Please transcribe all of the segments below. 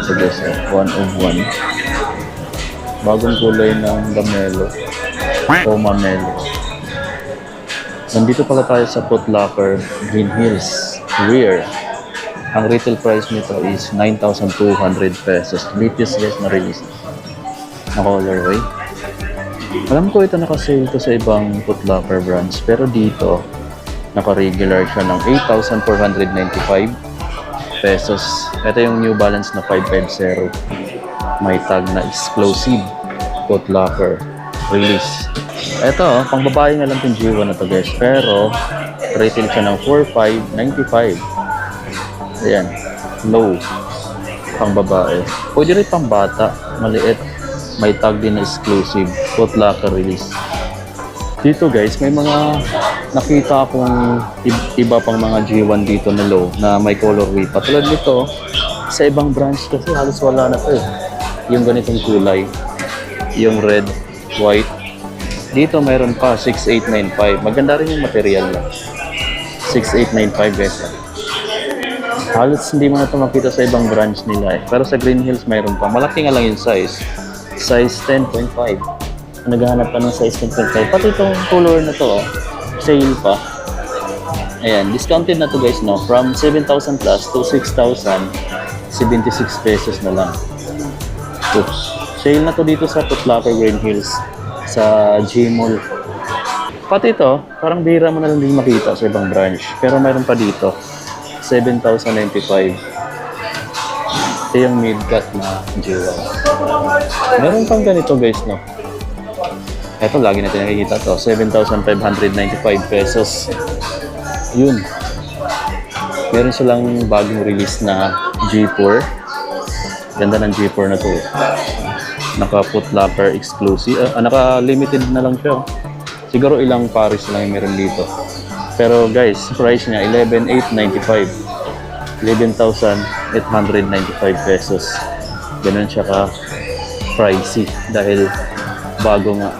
ito guys, 1 of 1. Bagong kulay ng lamelo o mamelo. Nandito pala tayo sa Foot Locker, Green Hills, Rear. Ang retail price nito is 9,200 pesos. Latest guys na release na colorway. Alam ko ito naka-sale to sa ibang Foot Locker brands, pero dito naka-regular siya ng 8,495 pesos. Ito yung New Balance na 550. May tag na exclusive Foot Locker release. Ito, pang babae nga lang itong G1 na to guys, pero retail siya ng 4,595. Ayan, low, pang babae. Pwede rin pang bata, maliit. May tag din na exclusive Foot Locker release. Dito guys, may mga nakita akong iba pang mga G1 dito na low na may colorway. Patulad nito, sa ibang branch kasi halos wala na to eh. Yung ganitong kulay, yung red, white. Dito mayroon pa 6,895. Maganda rin yung material na 6,895 guys. Halos hindi mo na ito makita sa ibang branch nila eh. Pero sa Green Hills mayroon pa. Malaki nga lang yung size. Size 10.5. Naghahanap pa ng size 10.5. Pati itong color na to, oh, sale pa. Ayan, discounted na to guys, no? From 7,000 plus to 6,076 pesos na lang. Oops. Sale na to dito sa Foot Locker Green Hills sa G-Mall. Pati ito, parang bihira mo na lang din makita sa ibang branch. Pero mayroon pa dito, 7,095. Ito yung mid-cut na G1. Meron pang ganito guys, no? Ito, lagi natin nakikita to. 7,595 pesos. Yun. Meron silang bagong release na G4. Ganda ng G4 na to. Naka Foot Locker exclusive. Naka-limited na lang siya. Siguro ilang pares lang yung meron dito. Pero guys, price niya 11,895. 11,895 pesos. Ganun siya ka pricey dahil bago nga.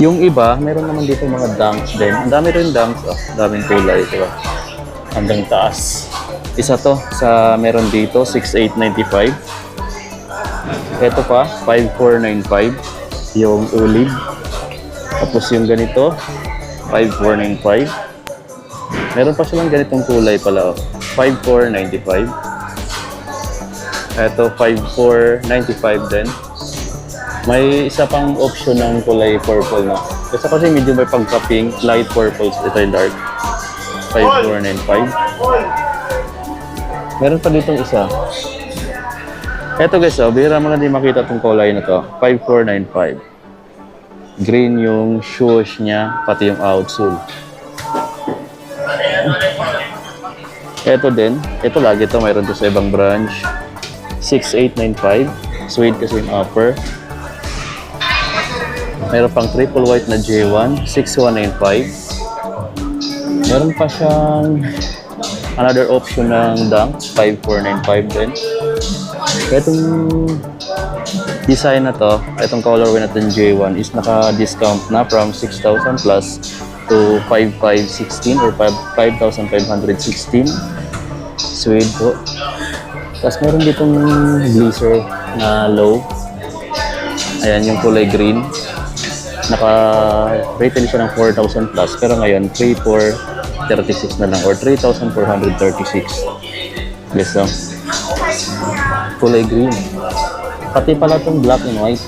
Yung iba, meron naman dito mga dunks din. Ang dami rin dunks, oh. Daming kulay, diba? Hanggang taas. Isa to sa meron dito, 6,895. Ito pa, 5,495. Yung olive. Tapos yung ganito, 5,495. Meron pa silang ganitong kulay pala, oh. 5,495. Ito, 5,495 din. May isa pang option ng kulay purple na. Kasi medyo may pagka-pink, light purple, ito yung dark. 5,495. Meron pa ditong isa. Ito guys, oh, bihira mo na din makita itong kulay na to. 5,495. Green yung shoes niya, pati yung outsole. Ito din, ito lagi ito, mayroon to sa ibang branch. 6,895. Suede kasi yung upper. Meron pang triple white na J1, 6,195. Meron pa siyang another option ng dunk, 5,495 din. Itong design na to, itong colorway na itong J1 is naka-discount na from 6,000 plus to 5,516 or 5,516. Suede po. Tapos meron ditong blazer na low. Ayan yung kulay green. Naka-retail siya ng 4,000 plus. Pero ngayon, 3,436 na lang or 3,436. Yes, so. Kulay green. Pati pala itong black and white.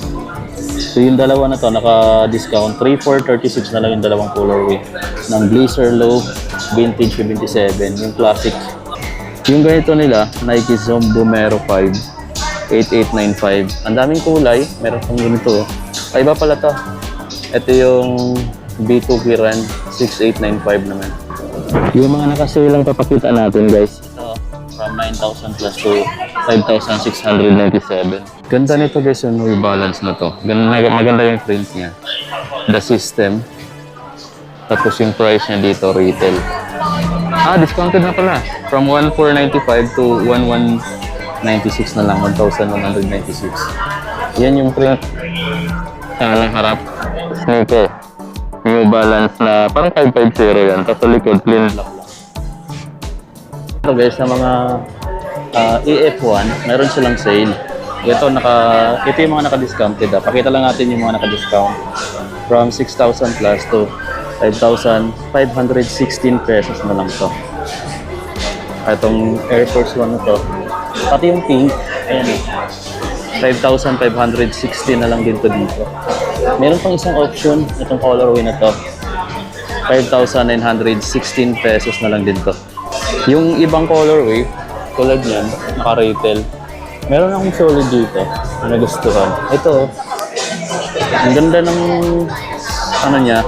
So yung dalawa na to, naka-discount. 3,436 na lang yung dalawang colorway. Ng blazer low, vintage 77. Yung classic. Yung ganito nila, Nike Zoom Vomero 5, 8,895. Ang daming kulay. Meron pang ganito. Ay, iba pala to. Ito yung B2 Kiran, 6,895 naman. Yung mga nakasale lang papakita natin guys. Ito, from 9,000 plus to 5,697. Ganda nito guys yung New Balance na to. Maganda yung print niya. The system. Tapos yung price niya dito, retail. Discounted na pala. From 1,495 to 1,196 na lang. 1,196. Yan yung print. Lang harap. Sneaker. New Balance na parang 550 yan. Tapos sa likod, clean lock lang. Ito guys, sa mga AF1, meron silang sale. Ito yung mga naka-discounted. Pakita lang natin yung mga naka-discount. From 6,000 plus to 5,516 pesos na lang to. Itong Air Force One na to. Pati yung pink, ayan eh. 5,560 na lang din to dito. Meron pang isang option, itong colorway na to. 5,916 pesos na lang din to. Yung ibang colorway, tulad yan, naka-retail. Meron akong solid dito na nagustuhan. Ito, ang ganda ng ano niya,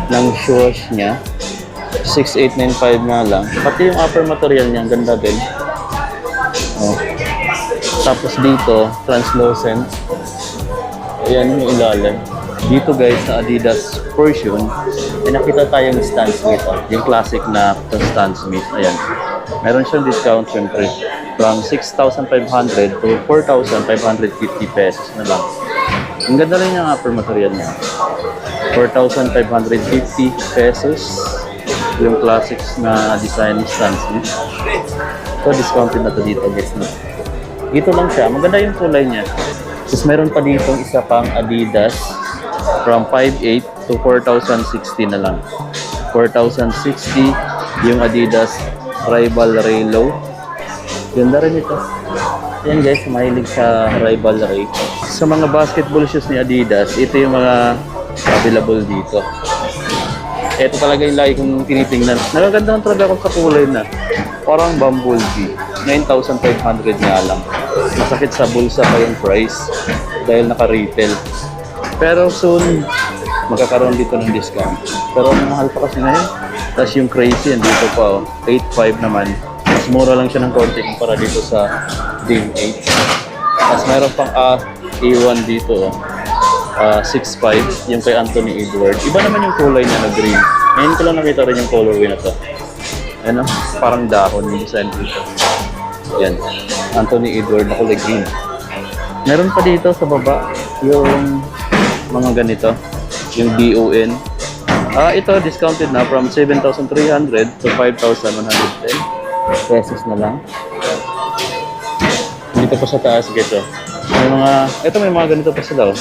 ng swoosh niya. 6,895 nga lang. Pati yung upper material niya, ang ganda din. Oh. Tapos dito, translucent. Ayan yung ilalim. Dito guys, sa Adidas version, may nakita tayong Stan Smith. Yung classic na Stan Smith. Ayan. Meron siyang discount syempre. From 6,500 to 4,550 pesos na lang. Ang ganda rin yung upper material niya. 4,550 pesos. Yung classics na design ni Stan Smith. So, discounted na to dito guys. Dito lang siya. Maganda yung kulay niya. Tapos meron pa dito isa pang Adidas from 5,800 to 4,060 na lang. 4,060 yung Adidas Rival Ray Low. Ganda rin ito. Yan guys, mahilig sa Rival Ray. Sa mga basketball shoes ni Adidas, ito yung mga available dito. Ito talaga yung lagi kong tinitingnan. Nagaganda talaga ako sa kulay na. Parang Bumblebee. 9,500 nga lang. Masakit sa bulsa pa yung price dahil naka-retail. Pero soon, magkakaroon dito ng discount. Pero mahal pa kasi ngayon. Tapos yung crazy, dito pa 8,500 naman. Mas mura lang siya ng konti para dito sa Dame 8. Tapos meron pang A1 dito. 6,500 yung kay Anthony Edward. Iba naman yung kulay niya na green. Ngayon ko lang nakita rin yung colorway na to. Ano? Parang dahon yung design dito. Yan. Anthony Edward na kulay green. Meron pa dito sa baba yung mga ganito. Yung DON. Ito discounted na from 7,300 to 5,110 pesos na lang. Dito pa sa taas dito. May mga ganito pa sila.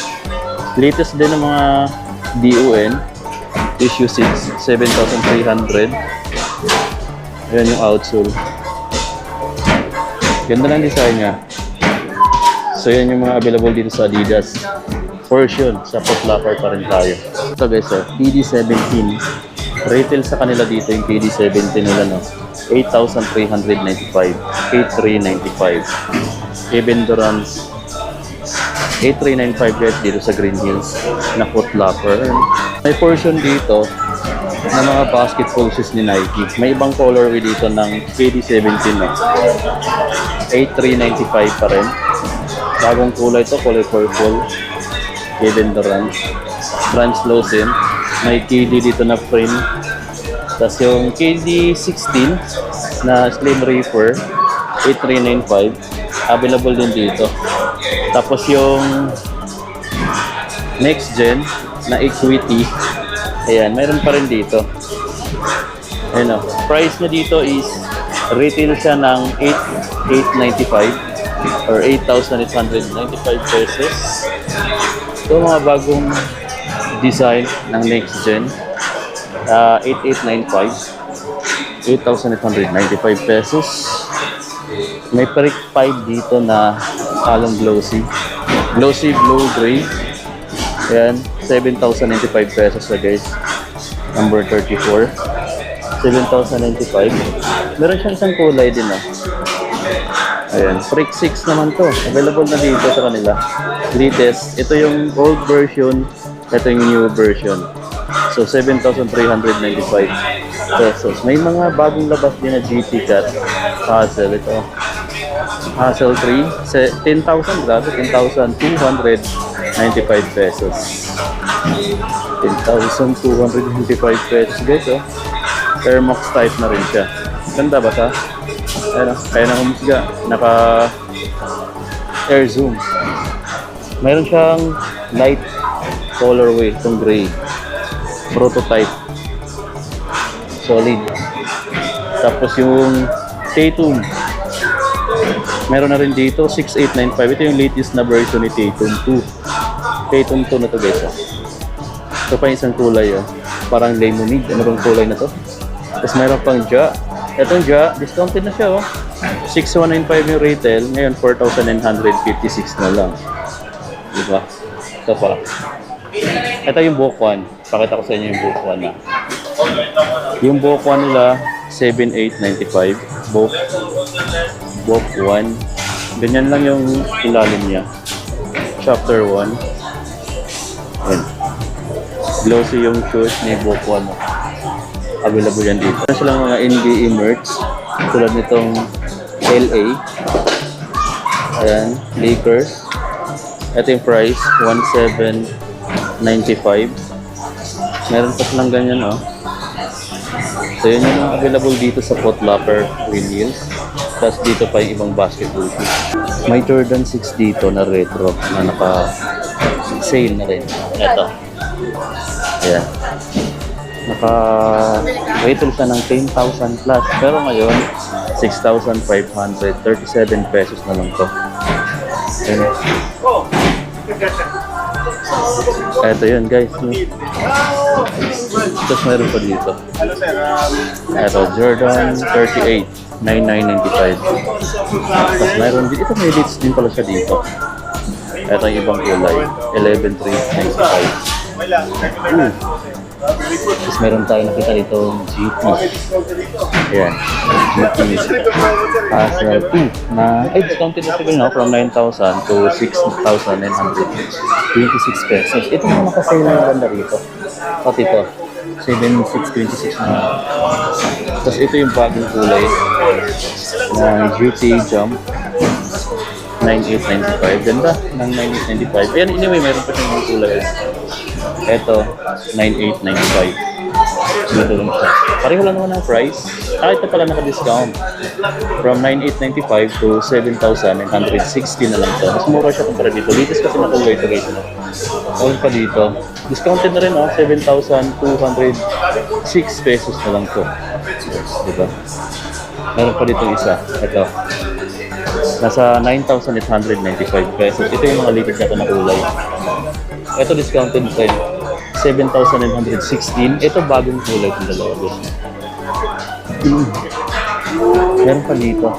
Latest din ng mga DON. Issue 6, 7,300. Ayan yung outsole. Ganda ng design niya. So yan yung mga available dito sa Adidas. Version, sa Foot Locker pa rin tayo. Ito guys, KD17. Retail sa kanila dito yung KD17 nila, no? 8,395. 8,395. Even Durance 8,395 guys dito sa Green Hills na Foot Locker. May portion dito na mga basketball shoes ni Nike. May ibang colorway dito ng KD17 na 8,395 pa rin. Bagong kulay to, kulay purple. Kevin Durant. Translucent. May KD dito na frame. Tapos yung KD16 na Slim Reaper 8,395. Available din dito. Tapos yung next gen na Equity, ayan, mayroon pa rin dito. Ayan o. Price na dito is retail siya ng 8,895 or 8,895 pesos. Ito mga bagong design ng next gen. 8,895. 8,895 pesos. May Peric 5 dito na halong glossy. Glossy blue gray. Ayan, 7,095 pesos na guys. Number 34. 7,095. Meron siyang isang kulay din Ayan, Peric 6 naman to. Available na dito sa kanila. Latest. Ito yung old version. Ito yung new version. So, 7,395 pesos. May mga bagong labas din na GT Cat. Hassel ito. Hassel 3. 10,000. Grabe. 10,295 pesos. 10,295 pesos guys. Air Max type na rin siya. Ganda ba sa? Ayan, kaya na humusga. Naka air zoom. Mayroon siyang light colorway. Itong gray. Prototype. Solid. Tapos yung Tatum. Meron na rin dito, 6895. Ito yung latest na version ni Tatum 2. Tatum 2 na to guys. Ito pa yung isang kulay. Parang lemonade. Ano bang kulay na to? Tapos meron pang Ja. Itong Ja, discounted na siya. 6195 yung retail. Ngayon, 4,956 na lang. Diba? Ito pa. Ito yung Bokwan. Pakita ko sa inyo yung Bokwan na. Yung Bokwan nila, 7,895. Bokwan. Ganyan lang yung ilalim niya. Chapter 1. Ayan. Glossy yung shoes ni Bokwan. Available yan dito. Meron silang mga NBA merch. Tulad nitong LA. Ayan. Lakers. Ito yung price. 1,795. Meron pa silang ganyan, So, yun yung available dito sa Foot Locker Green Hills. Tapos dito pa yung ibang basketball shoes. May Jordan 6 dito na retro na naka-sale na rin. Ito. Ayan. Naka-retail siya ng 10,000 plus. Pero ngayon, 6,537 pesos na lang to. Ayan. Ito yun guys. Tapos meron pa dito. Ito, Jordan 38, 9,995. Tapos meron dito. Ito may dates din pala siya dito. Ito yung ibang kulay. 11,395. Tapos meron tayo nakita dito GT. Ayan. GT. SLT. Discounted na siguro from 9,000 to 6,926 pesos. Ito yung nakasale na ganda rito. Pati ito. 7,626 na. Tapos ito yung bagong kulay na GT Jump. 9,895. Ganda ng 9,895. Ayan, anyway, meron pa siyang kulay. Ito, 9,895. Dito lang siya. Pareho lang naman ang price. Ito pala naka-discount. From 9,895 to 7,960 na lang to. Mas mura siya kumpara dito. Latest kasi nakulay ito guys. All pa dito. Discounted na rin 7,206 pesos na lang to. Diba? Meron pa dito isa. Ito. Nasa 9,895 pesos. Ito yung mga latest na ito na kulay. Ito discounted pa 7,916. Ito bagong kulay ng dalawa. Meron pa dito.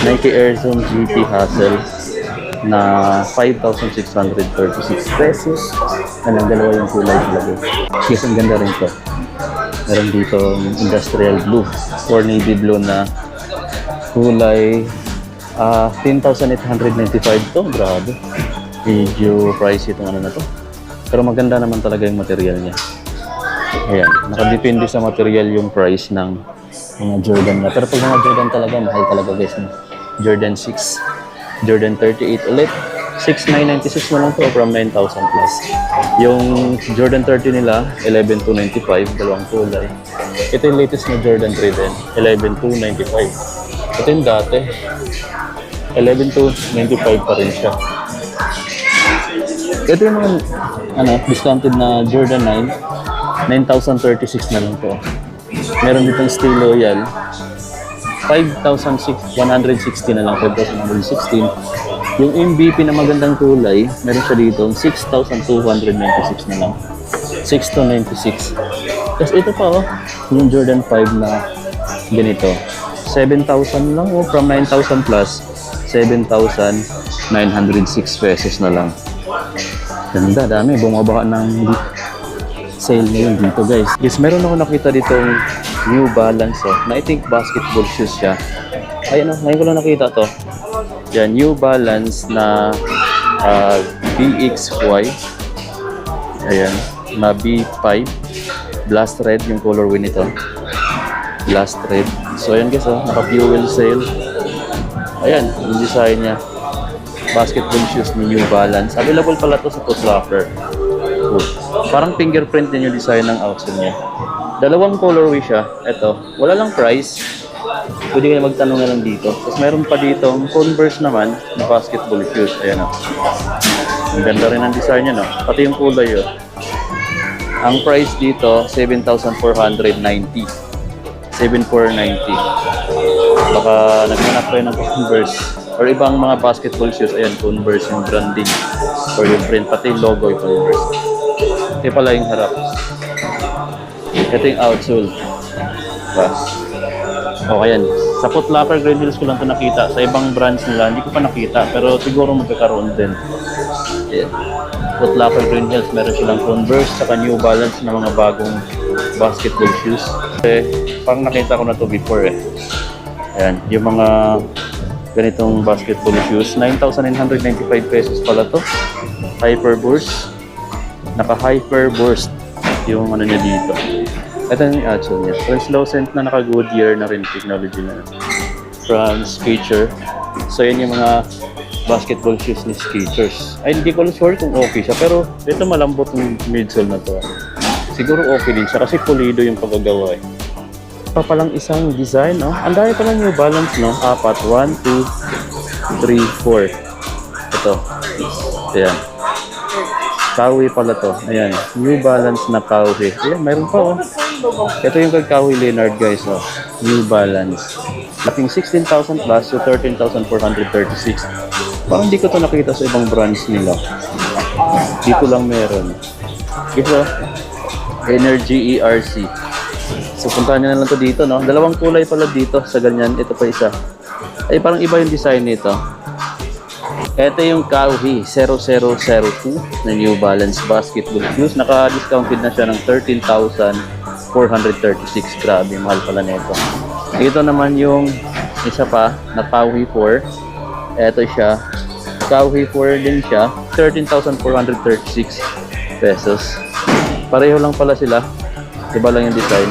Nike Air Zoom GT Hassel na 5,636 pesos. Anong dalawa yung kulay talaga. Yes, ang ganda rin to. Meron dito industrial blue or navy blue na kulay 10,895 to. Grabe. Medyo pricey itong ano na to. Pero maganda naman talaga yung material niya. Ayan. Nakadepende sa material yung price ng mga Jordan na. Pero pag mga Jordan talaga, mahal talaga guys. Jordan 6. Jordan 38 ulit. 6,996 na lang to from 9,000 plus. Yung Jordan 30 nila, 11,295. Dalawang kulay. Ito yung latest na Jordan 3 din. 11,295. Ito yung dati. 11,295 pa rin siya. Ito yung mga discounted na Jordan 9, 9,036 na lang to. Meron ditong Stay Loyal, 5,160 na lang, 5,116. Yung MVP na magandang kulay, meron siya dito, 6,296 na lang. 6,296. Tapos ito pa yung Jordan 5 na ganito. 7,000 lang from 9,000 plus, 7,906 pesos na lang. Ganda, dami. Bumaba ng sale ngayon dito guys. Yes, meron ako nakita ditong New Balance na I think basketball shoes siya. Ayun ngayon ko lang nakita to. Yan, New Balance na BXY. Ayan, na B5. Blast red yung colorway nito. Blast red. So ayan guys, naka-fuel sale. Ayan, yung design niya. Basketball shoes ni New Balance. Available pala to sa Foot Locker. Parang fingerprint din yung design ng outsole niya. Dalawang colorway siya. Ito, wala lang price. Pwede kayo magtanong na lang dito. Tapos meron pa dito Converse naman na basketball shoes. Ayan o. Ang ganda rin ang design niya, no? Pati yung kulay o. Ang price dito, 7,490. 7,490. Baka naghanap kayo ng Converse or ibang mga basketball shoes. Ayan, Converse yung branding or yung print, pati yung logo yung Converse. Ito pala yung harap. Ito yung outsole. Diba? Okay yan. Sa Foot Locker Green Hills ko lang ito nakita. Sa ibang brands nila, hindi ko pa nakita. Pero siguro magkakaroon din. Ayan. Foot Locker Green Hills, meron silang Converse saka New Balance na mga bagong basketball shoes. Parang nakita ko na to before eh. Ayan, yung mga ganitong basketball shoes. 9,995 pesos pala to. Hyper Burst. Naka-Hyper Burst yung ano niya dito. Ito yung outsole niya. Translucent na naka-Goodyear na rin technology na. From Skechers. So yan yung mga basketball shoes ni Skechers. Ay, hindi ko sure kung okay siya. Pero ito malambot yung midsole na to. Siguro okay din siya kasi pulido yung paggagawa eh. Pa palang isang design, no? Ang dami palang New Balance, no? 4. 1, 2, 3, 4. Ito. Ayan. Kawi pala to. Ayan. New Balance na kawi. Ayan, mayroon pa, oh. Ito yung kay Kawi Leonard, guys, oh. New Balance. Laking 16,000 plus to 13,436. Parang hindi ko to nakita sa ibang brands nila. Dito lang meron. Ito, Energy ERC. So, puntahan nyo na lang to dito, no? Dalawang kulay pala dito sa ganyan. Ito pa isa. Ay, parang iba yung design nito. Ito yung Kawi 0002 na New Balance basketball shoes. Naka-discounted na siya ng 13,436. Grabe, mahal pala nito. Ito naman yung isa pa na Kawi 4. Ito siya. Kawi 4 din siya. 13,436 pesos. Pareho lang pala sila. Iba lang yung design.